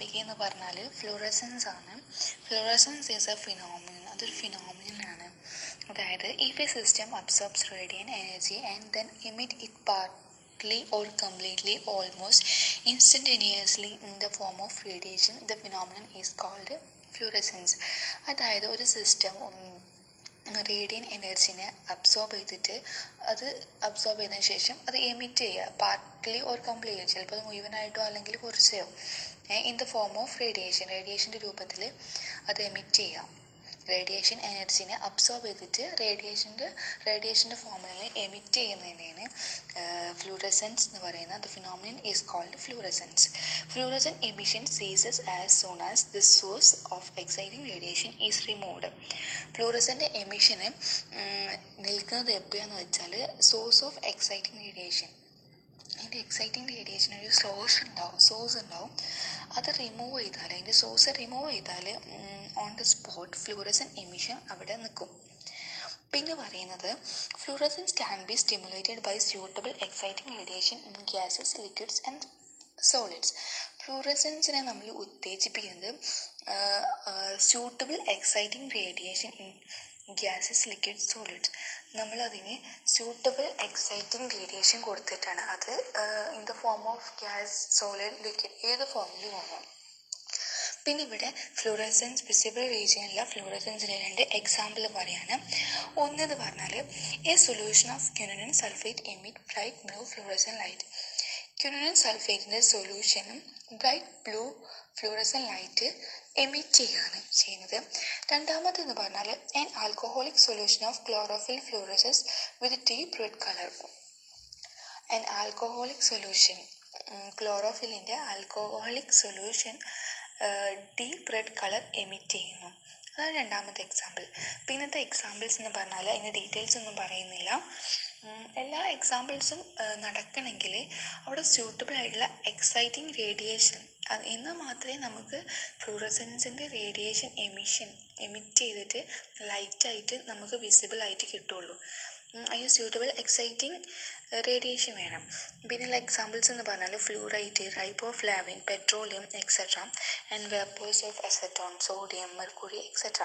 Topic എന്ന് പറഞ്ഞാൽ fluorescence ആണ്. Fluorescence is A phenomenon. അതൊരു ഫിനോമിനനാണ്. അതായത് if A system absorbs radian energy and then emit it partly or completely, almost instantaneously in the form of radiation, the phenomenon is called fluorescence. അതായത് ഒരു system radian എനർജിനെ absorb ചെയ്തതിന് ശേഷം അത് emit ചെയ്യുക, partly or completely, ചിലപ്പോൾ അത് മുഴുവനായിട്ടോ അല്ലെങ്കിൽ കുറച്ചോ, in the form of റേഡിയേഷൻ്റെ രൂപത്തിൽ അത് എമിറ്റ് ചെയ്യുക. റേഡിയേഷൻ എനർജിനെ അബ്സോർബ് ചെയ്തിട്ട് റേഡിയേഷൻ്റെ ഫോമിൽ എമിറ്റ് ചെയ്യുന്നതിനാണ് ഫ്ലൂറസെൻസ് എന്ന് പറയുന്നത്. The phenomenon is called fluorescence. Fluorescent emission ceases as soon as the source of exciting radiation is removed. Fluorescent എമിഷന് നിൽക്കുന്നത് എപ്പോഴാന്ന് വെച്ചാൽ സോഴ്സ് ഓഫ് എക്സൈറ്റിംഗ് റേഡിയേഷൻ, അതിൻ്റെ എക്സൈറ്റിംഗ് റേഡിയേഷന് ഒരു സോഴ്സ് ഉണ്ടാവും. അത് റിമൂവ് ചെയ്താൽ, അതിൻ്റെ സോഴ്സ് റിമൂവ് ചെയ്താൽ on the spot fluorescent emission അവിടെ നിൽക്കും. പിന്നെ പറയുന്നത് fluorescence can be stimulated by suitable exciting radiation in gases, liquids and solids. ഫ്ലൂറസെൻസിനെ നമ്മൾ ഉത്തേജിപ്പിക്കുന്നത് suitable exciting radiation in gases, liquids, solids. നമ്മളതിന് സ്യൂട്ടബിൾ എക്സൈറ്റിംഗ് റേഡിയേഷൻ കൊടുത്തിട്ടാണ്. അത് in the form of gas, solid, liquid, ഏത് ഫോമിലും ആവാം. പിന്നെ ഇവിടെ ഫ്ലൂറസെൻസ് വിസിബിൾ റീജിയനിലെ ഫ്ലൂറസെൻസിന് 2 എക്സാമ്പിൾ പറയാണ്. ഒന്നെന്ന് പറഞ്ഞാൽ a solution of quinine sulphate emit bright blue fluorescent light. Quinine സൾഫേറ്റിൻ്റെ സൊല്യൂഷനും bright blue fluorescent light emit ചെയ്യുന്നത്. രണ്ടാമതെന്ന് പറഞ്ഞാൽ an alcoholic solution of chlorophyll fluoresces with deep red colour. An alcoholic solution, ക്ലോറോഫിലിൻ്റെ alcoholic solution deep red colour emit ചെയ്യുന്നു. അതാണ് രണ്ടാമത്തെ example. പിന്നത്തെ എക്സാമ്പിൾസ് എന്ന് പറഞ്ഞാൽ അതിൻ്റെ ഡീറ്റെയിൽസ് ഒന്നും പറയുന്നില്ല. എല്ലാ എക്സാമ്പിൾസും നടക്കണമെങ്കിൽ അവിടെ സ്യൂട്ടബിൾ ആയിട്ടുള്ള എക്സൈറ്റിംഗ് റേഡിയേഷൻ എന്നാൽ മാത്രമേ നമുക്ക് ഫ്ലൂറസെൻസിൻ്റെ റേഡിയേഷൻ എമിറ്റ് ചെയ്തിട്ട് ലൈറ്റായിട്ട് നമുക്ക് വിസിബിൾ ആയിട്ട് കിട്ടുള്ളൂ. അതിന് സ്യൂട്ടബിൾ എക്സൈറ്റിംഗ് റേഡിയേഷൻ വേണം. പിന്നെയുള്ള എക്സാമ്പിൾസ് എന്ന് പറഞ്ഞാൽ fluorite, riboflavin, petroleum etcetera and vapours of acetone, sodium, mercury etcetera.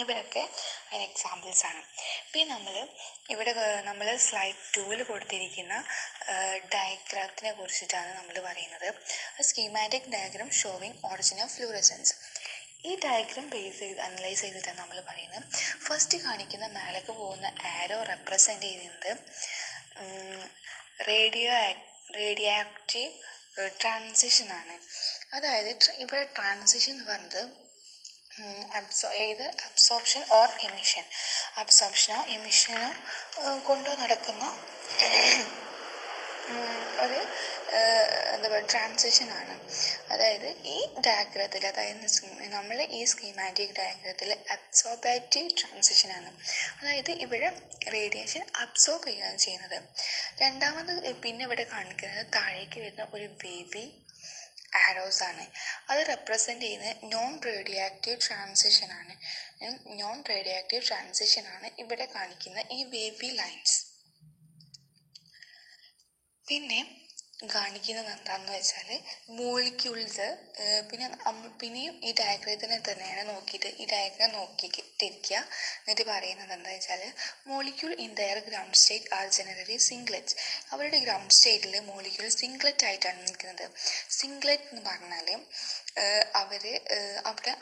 ഇവരൊക്കെ അതിന് എക്സാമ്പിൾസ് ആണ്. പിന്നെ നമ്മൾ സ്ലൈഡ് 2 കൊടുത്തിരിക്കുന്ന ഡയഗ്രാത്തിനെ കുറിച്ചിട്ടാണ് നമ്മൾ പറയുന്നത്. Schematic diagram showing origin of fluorescence. ഈ ഡയഗ്രാം ബേസ് ചെയ്ത് അനലൈസ് ചെയ്തിട്ടാണ് നമ്മൾ പറയുന്നത്. ഫസ്റ്റ് കാണിക്കുന്ന മേലേക്ക് പോകുന്ന ആരോ റെപ്രസെൻ്റ് ചെയ്യുന്നത് റേഡിയോ ആക്റ്റീവ് ട്രാൻസിഷനാണ്. അതായത് ഇവിടെ ട്രാൻസിഷൻ എന്ന് പറയുന്നത് അബ്സോർപ്ഷൻ ഓർ എമിഷൻ, അബ്സോർപ്ഷനോ എമിഷനോ കൊണ്ട് നടക്കുന്ന ഒരു ട്രാൻസിഷനാണ്. അതായത് ഈ ഡയഗ്രത്തിൽ, അതായത് നമ്മൾ ഈ സ്കീമാറ്റിക് ഡയഗ്രത്തിൽ അബ്സോർബേറ്റീവ് ട്രാൻസിഷനാണ്. അതായത് ഇവിടെ റേഡിയേഷൻ അബ്സോർബ് ചെയ്യുകയാണ് ചെയ്യുന്നത്. രണ്ടാമത് പിന്നെ ഇവിടെ കാണിക്കുന്നത് താഴേക്ക് വരുന്ന ഒരു വേവി ആരോസ് ആണ്. അത് റെപ്രസെൻ്റ് ചെയ്യുന്നത് നോൺ റേഡിയോ ആക്റ്റീവ് ട്രാൻസിഷനാണ് ഇവിടെ കാണിക്കുന്ന ഈ വേവി ലൈൻസ്. പിന്നെ കാണിക്കുന്നത് എന്താണെന്ന് വെച്ചാൽ മോളിക്യൂൾസ്, പിന്നെയും ഈ ഡയഗ്രത്തിനെ തന്നെയാണ് നോക്കിയിട്ട് ഈ ഡയഗ്രാം നോക്കിയിട്ടിരിക്കുക. എന്നിട്ട് പറയുന്നത് എന്താ വെച്ചാൽ molecule in their ground state are generally singlets. അവരുടെ ഗ്രൗണ്ട് സ്റ്റേറ്റിൽ മോളിക്യൂൾ സിംഗ്ലറ്റ് ആയിട്ടാണ് നിൽക്കുന്നത്. സിംഗ്ലറ്റ് എന്ന് പറഞ്ഞാൽ അവിടെ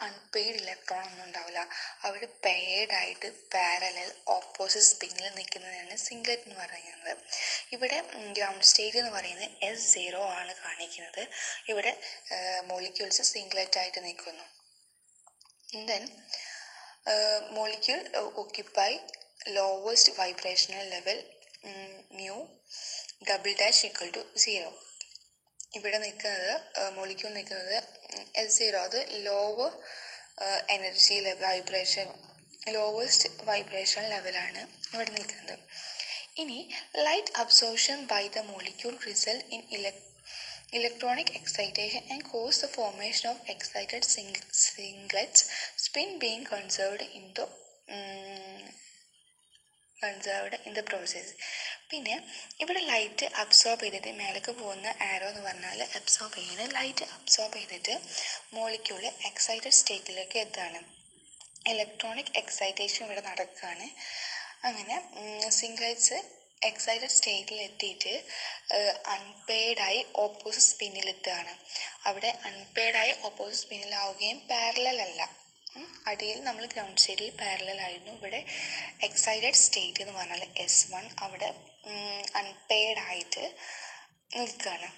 അൺപെയ്ഡ് ഇലക്ട്രോൺ ഒന്നും ഉണ്ടാവില്ല. അവിടെ പെയ്ഡായിട്ട് പാരലൽ ഓപ്പോസിറ്റ് സ്പിന്നിൽ നിൽക്കുന്നതാണ് സിംഗ്ലറ്റ് എന്ന് പറയുന്നത്. ഇവിടെ ഗ്രൗണ്ട് സ്റ്റേറ്റ് എന്ന് പറയുന്നത് S0 ആണ് കാണിക്കുന്നത്. ഇവിടെ മോളിക്യൂൾസ് സിംഗ്ലറ്റ് ആയിട്ട് നിൽക്കുന്നു. Then molecule occupy lowest vibrational level mu (0). ഇവിടെ നിൽക്കുന്നത് മോളിക്യൂൾ നിൽക്കുന്നത് S0, അത് ലോവർ എനർജി ലോവസ്റ്റ് വൈബ്രേഷൻ ലെവലാണ് ഇവിടെ നിൽക്കുന്നത്. ഇനി light absorption by the molecule result in electronic excitation and cause the formation of excited singlets, spin being conserved in the conserved in the process. പിന്നെ ഇവിടെ light absorb ചെയ്തിട്ട് മേലേക്ക് പോകുന്ന ആരോ എന്ന് പറഞ്ഞാൽ അബ്സോർബ് ചെയ്യുന്നത്, ലൈറ്റ് അബ്സോർബ് ചെയ്തിട്ട് മോളിക്യൂള് എക്സൈറ്റഡ് സ്റ്റേറ്റിലേക്ക് എത്തുകയാണ്. ഇലക്ട്രോണിക് എക്സൈറ്റേഷൻ ഇവിടെ നടക്കുകയാണ്. അങ്ങനെ സിംഗ്ലൈറ്റ്സ് എക്സൈറ്റഡ് സ്റ്റേറ്റിൽ എത്തിയിട്ട് അൺപെയ്ഡായി ഓപ്പോസിറ്റ് സ്പിന്നിലെത്തുകയാണ്. അവിടെ അൺപെയ്ഡായി ഓപ്പോസിറ്റ് സ്പിന്നിലാവുകയും പാരലൽ അല്ല, അടിയിൽ നമ്മൾ ഗ്രൗണ്ട് സ്റ്റേറ്റിൽ പാരലൽ ആയിരുന്നു. ഇവിടെ എക്സൈറ്റഡ് സ്റ്റേറ്റ് എന്ന് പറഞ്ഞാൽ S1 അവിടെ അൺപെയ്ഡായിട്ട് നിൽക്കുകയാണ്,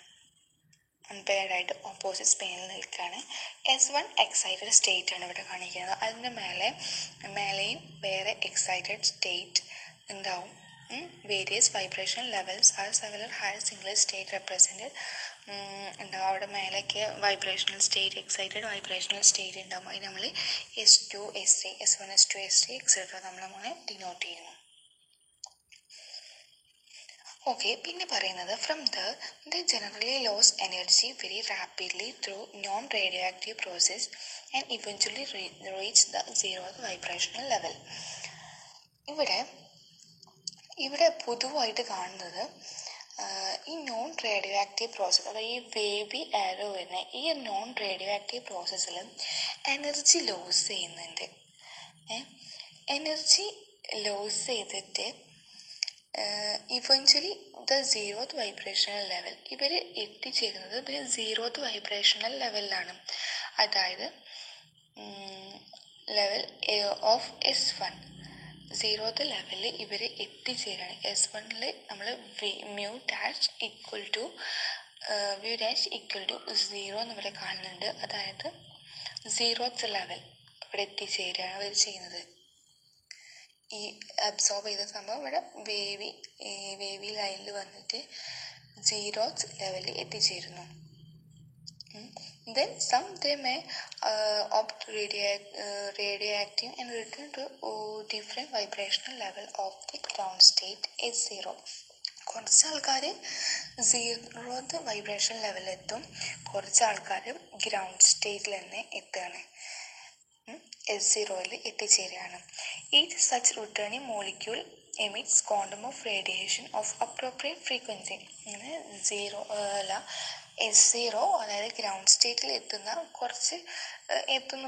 അൺപെയ്ഡായിട്ട് ഓപ്പോസിറ്റ് സ്പിന്നിൽ നിൽക്കുകയാണ്. S1 എക്സൈറ്റഡ് സ്റ്റേറ്റ് ആണ് ഇവിടെ കാണിക്കുന്നത്. അതിൻ്റെ മേലെയും വേറെ എക്സൈറ്റഡ് സ്റ്റേറ്റ് ഉണ്ടാവും. Various vibration levels are several higher single state represented ഉണ്ടാവും. അവിടെ മേലേക്ക് vibrational state, excited vibrational state ഉണ്ടാവും. അത് നമ്മൾ S2 S3 S1 S2 S3 etcetera നമ്മളങ്ങനെ ഡിനോട്ട് ചെയ്യുന്നു. ഓക്കെ, പിന്നെ പറയുന്നത് from the generally lose energy very rapidly through non radio active process and eventually reach the zeroth vibrational level. ഇവിടെ പൊതുവായിട്ട് കാണുന്നത് ഈ നോൺ റേഡിയോ ആക്റ്റീവ് പ്രോസസ്സ്, അതായത് ഈ വേവി ആരോ വരുന്ന ഈ നോൺ റേഡിയോ ആക്റ്റീവ് പ്രോസസ്സിൽ എനർജി ലോസ് ചെയ്യുന്നുണ്ട്. എനർജി ലോസ് ചെയ്തിട്ട് eventually the zeroth vibrational level, ഇവർ എത്തിച്ചേരുന്നത് ഒരു സീറോത്ത് വൈബ്രേഷണൽ ലെവലിലാണ്. അതായത് ലെവൽ ഓഫ് S1, സീറോത്ത് ലെവലിൽ ഇവർ എത്തിച്ചേരാണ്. S1ൽ നമ്മൾ മ്യൂ ഡാഷ് ഈക്വൽ ടു 0 എന്നിവിടെ കാണുന്നുണ്ട്. അതായത് സീറോത്ത് ലെവൽ ഇവിടെ എത്തിച്ചേരുകയാണ് അവർ ചെയ്യുന്നത്. ഈ അബ്സോർബ് ചെയ്ത സംഭവം ഇവിടെ വേവി ലൈനിൽ വന്നിട്ട് സീറോത്ത് ലെവലിൽ എത്തിച്ചേരുന്നു. Then some they may opt radioactive and return to different vibrational level of the ground state S0. കുറച്ച് ആൾക്കാർ സീറോത്ത് വൈബ്രേഷൻ ലെവലെത്തും, കുറച്ച് ആൾക്കാർ ഗ്രൗണ്ട് സ്റ്റേറ്റിൽ തന്നെ എത്തുകയാണ്, S0യിൽ എത്തിച്ചേരുകയാണ്. Each such returning molecule emits quantum of radiation of appropriate frequency. അങ്ങനെ S0 അതായത് ground സ്റ്റേറ്റിൽ എത്തുമെന്ന്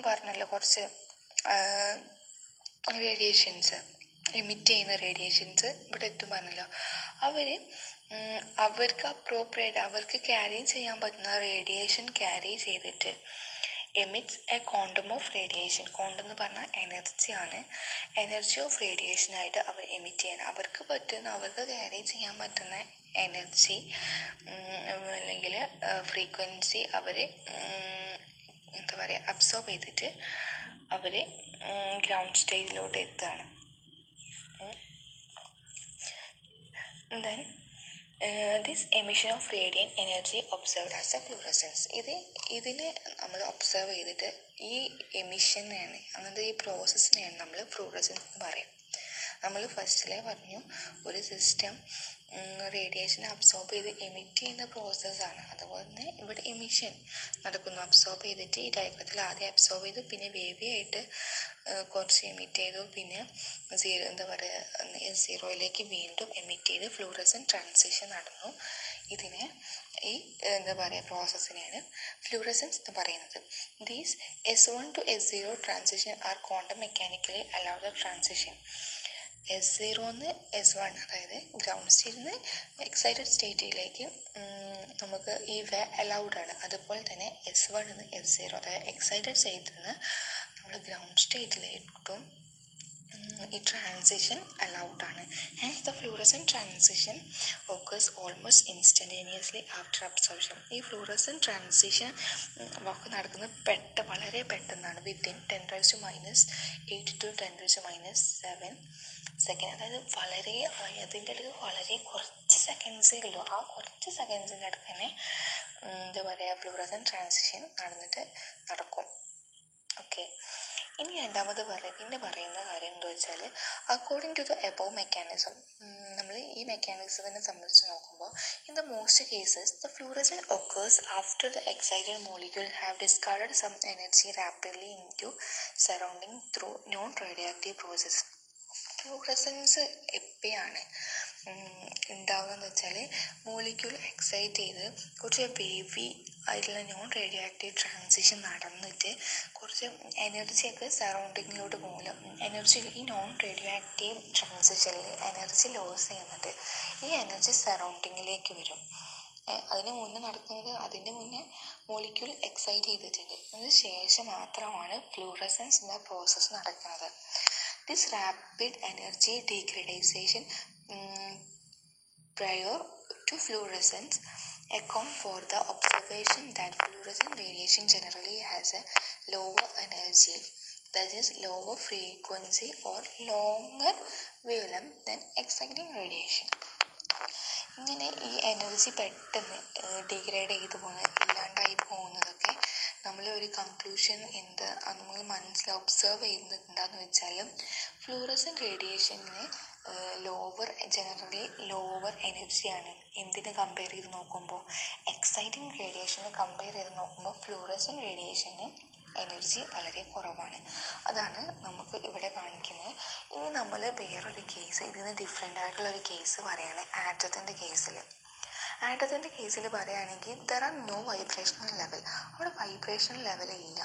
പറഞ്ഞല്ലോ, കുറച്ച് റേഡിയേഷൻസ് എമിറ്റ് ചെയ്യുന്ന റേഡിയേഷൻസ് ഇവിടെ എത്തും പറഞ്ഞല്ലോ. അവർക്ക് അപ്രോപ്രിയേറ്റ്, അവർക്ക് ക്യാരി ചെയ്യാൻ പറ്റുന്ന റേഡിയേഷൻ ക്യാരി ചെയ്തിട്ട് emits A quantum of radiation. Quantum എന്ന് പറഞ്ഞാൽ എനർജിയാണ്. എനർജി ഓഫ് റേഡിയേഷനായിട്ട് അവർ എമിറ്റ് ചെയ്യണം. അവർക്ക് ക്യാരി ചെയ്യാൻ പറ്റുന്ന എനർജി അല്ലെങ്കിൽ ഫ്രീക്വൻസി അവർ അബ്സോർബ് ചെയ്തിട്ട് അവർ ഗ്രൗണ്ട് സ്റ്റേജിലോട്ട് എത്തുകയാണ്. Then this emission of radiant energy observed as a fluorescence. ഇതിനെ നമ്മൾ ഒബ്സർവ് ചെയ്തിട്ട് ഈ എമിഷനെയാണ്, അങ്ങനത്തെ ഈ പ്രോസസ്സിനെയാണ് നമ്മൾ ഫ്ലൂറസെൻസ് എന്ന് പറയും. നമ്മൾ ഫസ്റ്റിലെ പറഞ്ഞു ഒരു സിസ്റ്റം റേഡിയേഷൻ അബ്സോർബ് ചെയ്ത് എമിറ്റ് ചെയ്യുന്ന പ്രോസസ്സാണ്. അതുപോലെ തന്നെ ഇവിടെ എമിഷൻ നടക്കുന്നു. അബ്സോർബ് ചെയ്തിട്ട് ഈ ഡയഗ്രത്തിൽ ആദ്യം അബ്സോർബ് ചെയ്തു, പിന്നെ വേവി ആയിട്ട് കുറച്ച് എമിറ്റ് ചെയ്തു, പിന്നെ S0യിലേക്ക് വീണ്ടും എമിറ്റ് ചെയ്ത് ഫ്ലൂറസെന്റ് ട്രാൻസിഷൻ നടന്നു. ഇതിനെ ഈ പ്രോസസ്സിനെയാണ് ഫ്ലൂറസെൻസ് എന്ന് പറയുന്നത്. These S1 to S0 transition are quantum mechanically allowed the transition. S0ന്ന് S1, അതായത് ഗ്രൗണ്ട് സ്റ്റേറ്റിൽ നിന്ന് എക്സൈറ്റഡ് സ്റ്റേറ്റിലേക്ക് നമുക്ക് ഈ അലൗഡ് ആണ്. അതുപോലെ തന്നെ S1 നിന്ന് S0, അതായത് എക്സൈറ്റഡ് സ്റ്റേറ്റിൽ നിന്ന് നമ്മൾ ഗ്രൗണ്ട് സ്റ്റേറ്റിലേക്കും ഈ ട്രാൻസിഷൻ അലൗഡ് ആണ്. Hence the fluorescent transition occurs almost instantaneously after absorption. ഈ ഫ്ലൂറസെന്റ് ട്രാൻസിഷൻ നടക്കുന്നത് വളരെ പെട്ടെന്നാണ്. Within 10⁻⁸ to 10⁻⁷ second. അതായത് അതിൻ്റെ ഇടയിൽ വളരെ കുറച്ച് സെക്കൻഡ്സേ ഉള്ളൂ. ആ കുറച്ച് സെക്കൻഡ്സിൻ്റെ അടുത്ത് തന്നെ ഫ്ലൂറസെന്റ് ട്രാൻസിഷൻ നടക്കും. ഓക്കെ, ഇനി രണ്ടാമത് പറയുന്ന കാര്യം എന്താ വെച്ചാൽ, according to the above mechanism, നമ്മൾ ഈ മെക്കാനിസത്തിനെ സംബന്ധിച്ച് നോക്കുമ്പോൾ, in the most cases the fluorescent occurs after the excited molecule have discarded some energy rapidly into surrounding through non-radioactive process. Fluorescence എപ്പോഴാണ് ഉണ്ടാവുകയെന്ന് വെച്ചാൽ മോളിക്യൂൾ എക്സൈറ്റ് ചെയ്ത് കുറച്ച് വേവി ആയിട്ടുള്ള നോൺ റേഡിയോ ആക്റ്റീവ് ട്രാൻസിഷൻ നടന്നിട്ട് കുറച്ച് എനർജിയൊക്കെ സറൗണ്ടിങ്ങിലോട്ട് പോകില്ല. എനർജി ഈ നോൺ റേഡിയോ ആക്റ്റീവ് ട്രാൻസിഷനിൽ എനർജി ലോസ് ചെയ്യുന്നുണ്ട്. ഈ എനർജി സറൗണ്ടിങ്ങിലേക്ക് വരും. അതിന് മുന്നേ മോളിക്യൂൾ എക്സൈറ്റ് ചെയ്തിട്ടുണ്ട്. അതിന് ശേഷം മാത്രമാണ് ഫ്ലൂറസൻസ് എന്ന പ്രോസസ്സ് നടക്കുന്നത്. This rapid energy degradation prior to fluorescence account for the observation that fluorescent radiation generally has a lower energy, that is lower frequency or longer wavelength than exciting radiation. ഇങ്ങനെ ഈ energy പെട്ടെന്ന് degrade ചെയ്തു ഇല്ലാണ്ടായി പോകുന്നതൊക്കെ നമ്മൾ ഒരു conclusion നമ്മൾ observe ചെയ്യുന്നത് എന്താണെന്ന് വെച്ചാൽ ഫ്ലൂറസെൻറ്റ് റേഡിയേഷന് ജനറലി ലോവർ എനർജിയാണ്. എന്തിന് കമ്പയർ ചെയ്ത് നോക്കുമ്പോൾ എക്സൈറ്റിംഗ് റേഡിയേഷന് കമ്പയർ ചെയ്ത് നോക്കുമ്പോൾ ഫ്ലൂറസെൻറ്റ് റേഡിയേഷന് എനർജി വളരെ കുറവാണ്. അതാണ് നമുക്ക് ഇവിടെ കാണിക്കുന്നത്. ഇനി നമ്മൾ വേറൊരു കേസ്, ഇതിന് ഡിഫറെൻ്റ് ആയിട്ടുള്ളൊരു കേസ് പറയുകയാണ്. ആറ്റത്തിൻ്റെ കേസിൽ പറയുകയാണെങ്കിൽ there are no vibrational level. അവിടെ വൈബ്രേഷണൽ ലെവൽ ഇല്ല.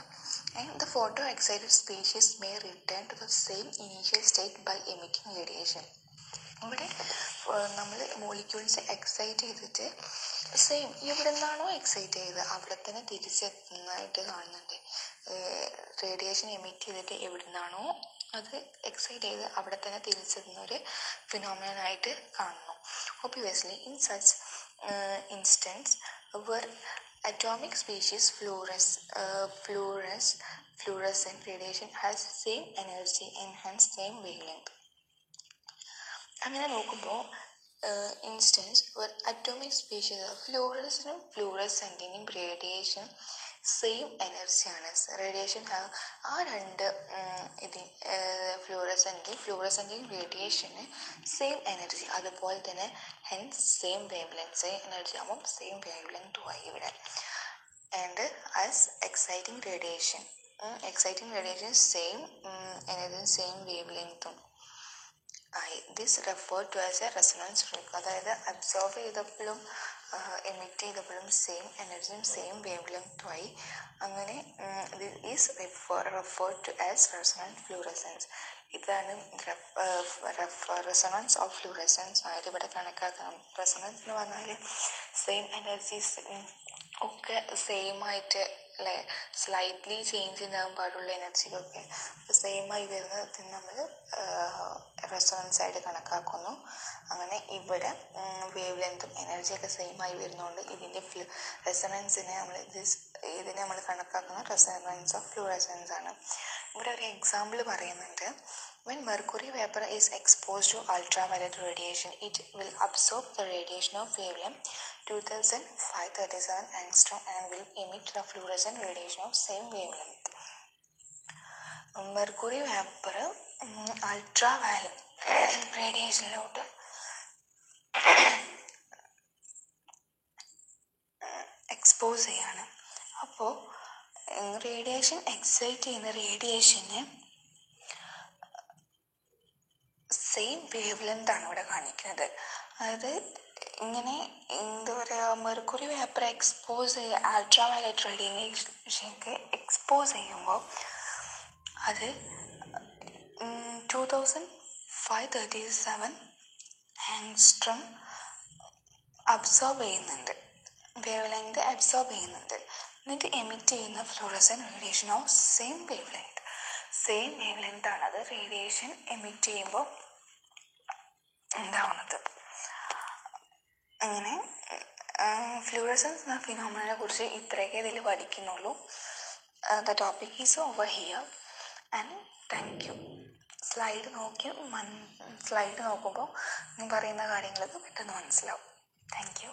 The photo excited species may return to the same initial state by emitting radiation. ഇവിടെ നമ്മൾ മോളിക്യൂൾസ് എക്സൈറ്റ് ചെയ്തിട്ട് സെയിം എവിടെ നിന്നാണോ എക്സൈറ്റ് ചെയ്തത് അവിടെ തന്നെ തിരിച്ചെത്തുന്നതായിട്ട് കാണുന്നുണ്ട്. റേഡിയേഷൻ എമിറ്റ് ചെയ്തിട്ട് എവിടെ നിന്നാണോ അത് എക്സൈറ്റ് ചെയ്ത് അവിടെ തന്നെ തിരിച്ചെത്തുന്ന ഒരു ഫിനോമിനനായിട്ട് കാണുന്നു. Obviously in such instance where atomic species fluorescent radiation has same energy and hence same wavelength. അങ്ങനെ നോക്കുമ്പോൾ ഇൻസ്റ്റൻസ് അറ്റോമിക് സ്പീഷീസ് ഫ്ലൂറസെൻറ്റിനും റേഡിയേഷൻ സെയിം എനർജിയാണ്. റേഡിയേഷൻ ആ രണ്ട് ഫ്ലൂറസെൻറ്റിനും റേഡിയേഷന് സെയിം എനർജി, അതുപോലെ തന്നെ hence same wave length. Same energy ആകുമ്പം സെയിം വേവ് ലെങ്ത് ആയി ഇവിടെ. And as exciting radiation same energy same wave ലെങ്ത്തും ആയി. This referred to as a resonance frequency. അതായത് അബ്സോർബ് ചെയ്തപ്പോഴും എമിറ്റ് ചെയ്തപ്പോഴും സെയിം എനർജിയും സെയിം വേവ് ലെങ്ത്തും ആയി. അങ്ങനെ is referred to as resonance fluorescence. ഇതാണ് റെസൊണൻസ് ഓഫ് ഫ്ലൂറസെൻസ് ആയിട്ട് ഇവിടെ കണക്കാക്കാം. റെസൊണൻസ് എന്ന് പറഞ്ഞാൽ സെയിം എനർജീസ് ഒക്കെ സെയിം ആയിട്ട് സ്ലൈറ്റ്ലി ചേഞ്ച് ഉണ്ടാകാൻ പാടുള്ള എനർജിക്കൊക്കെ സെയിം ആയി വരുന്നത് നമ്മൾ റെസൊണൻസ് ആയിട്ട് കണക്കാക്കുന്നു. അങ്ങനെ ഇവിടെ വേവ് ലെങ്തും എനർജിയൊക്കെ സെയിം ആയി വരുന്നതുകൊണ്ട് ഇതിനെ നമ്മൾ കണക്കാക്കുന്ന റെസൊണൻസ് ഓഫ് ഫ്ലൂറസെൻസ് ആണ്. ഇവിടെ ഒരു എക്സാമ്പിൾ പറയുന്നുണ്ട്. When mercury vapor is exposed to ultraviolet radiation, it will absorb the radiation of wavelength 2537 angstrom and will emit the fluorescent radiation of same wavelength. Mercury vapour ultraviolet റേഡിയേഷനിലോട്ട് expose ചെയ്യാണ്. അപ്പോൾ radiation excite ചെയ്യുന്ന റേഡിയേഷന് same wave length ആണ് ഇവിടെ കാണിക്കുന്നത്. അതായത് ഇങ്ങനെ എന്താ പറയുക, മെർക്കുറി വേപ്പർ അൾട്രാവയലറ്റ് റേഡിയേഷനൊക്കെ എക്സ്പോസ് ചെയ്യുമ്പോൾ അത് 2537 ആങ്സ്ട്രം അബ്സോർബ് ചെയ്യുന്നുണ്ട്, വേവ് ലെങ്ത് അബ്സോർബ് ചെയ്യുന്നുണ്ട്. എന്നിട്ട് എമിറ്റ് ചെയ്യുന്ന fluorescent radiation of same wave length ആണ് അത് റേഡിയേഷൻ എമിറ്റ് ചെയ്യുമ്പോൾ ഉണ്ടാവുന്നത്. അങ്ങനെ ഫ്ലൂറസെൻസ് എന്ന ഫിനോമിനനെ കുറിച്ച് ഇത്രയൊക്കെ ഇതിൽ പഠിക്കുന്നുള്ളൂ. The topic is over here and thank you. Slide നോക്കുമ്പോൾ പറയുന്ന കാര്യങ്ങളൊക്കെ പെട്ടെന്ന് മനസ്സിലാവും. Thank U.